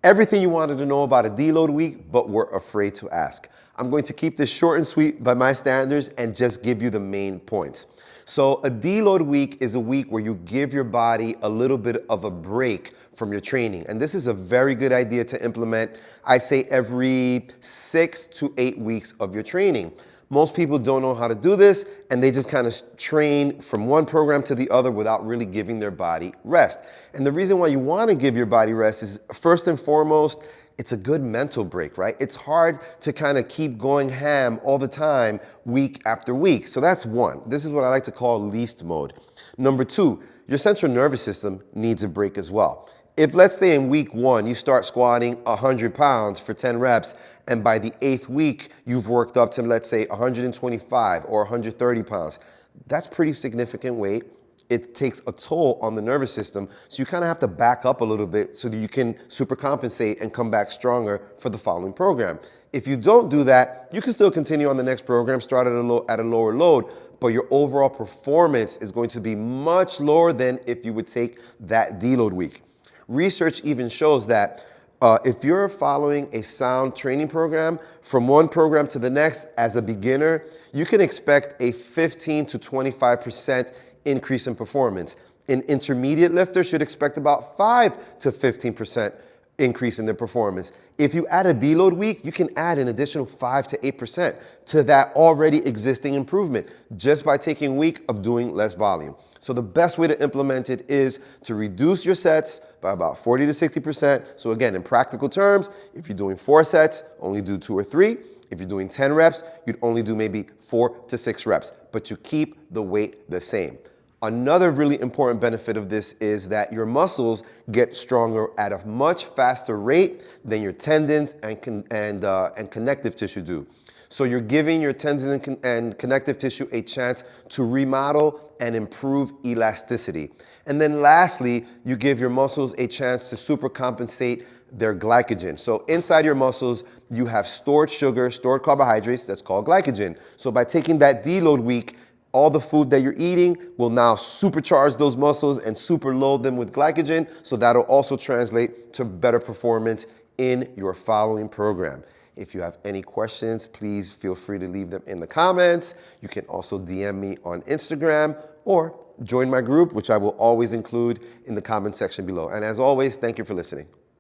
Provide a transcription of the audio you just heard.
Everything you wanted to know about a deload week, but were afraid to ask. I'm going to keep this short and sweet by my standards and just give you the main points. So a deload week is a week where you give your body a little bit of a break from your training. And this is a very good idea to implement, I say every 6 to 8 weeks of your training. Most people don't know how to do this, and they just kind of train from one program to the other without really giving their body rest. And the reason why you want to give your body rest is, first and foremost, it's a good mental break, right? It's hard to kind of keep going ham all the time, week after week. So that's one. This is what I like to call least mode. Number two, your central nervous system needs a break as well. If, let's say, in week 1, you start squatting 100 pounds for 10 reps, and by the 8th week, you've worked up to, let's say, 125 or 130 pounds, that's pretty significant weight. It takes a toll on the nervous system, so you kind of have to back up a little bit so that you can super compensate and come back stronger for the following program. If you don't do that, you can still continue on the next program, start at a lower load, but your overall performance is going to be much lower than if you would take that deload week. Research even shows that if you're following a sound training program, from one program to the next as a beginner, you can expect a 15 to 25% increase in performance. An intermediate lifter should expect about 5 to 15% increase in their performance. If you add a deload week, you can add an additional 5 to 8% to that already existing improvement just by taking a week of doing less volume. So the best way to implement it is to reduce your sets by about 40 to 60%. So again, in practical terms, if you're doing 4 sets, only do 2 or 3. If you're doing 10 reps, you'd only do maybe 4 to 6 reps, but you keep the weight the same. Another really important benefit of this is that your muscles get stronger at a much faster rate than your tendons and connective tissue do. So you're giving your tendons and connective tissue a chance to remodel and improve elasticity. And then lastly, you give your muscles a chance to super compensate their glycogen. So inside your muscles, you have stored sugar, stored carbohydrates, that's called glycogen. So by taking that deload week, all the food that you're eating will now supercharge those muscles and super load them with glycogen. So that'll also translate to better performance in your following program. If you have any questions, please feel free to leave them in the comments. You can also DM me on Instagram or join my group, which I will always include in the comment section below. And as always, thank you for listening.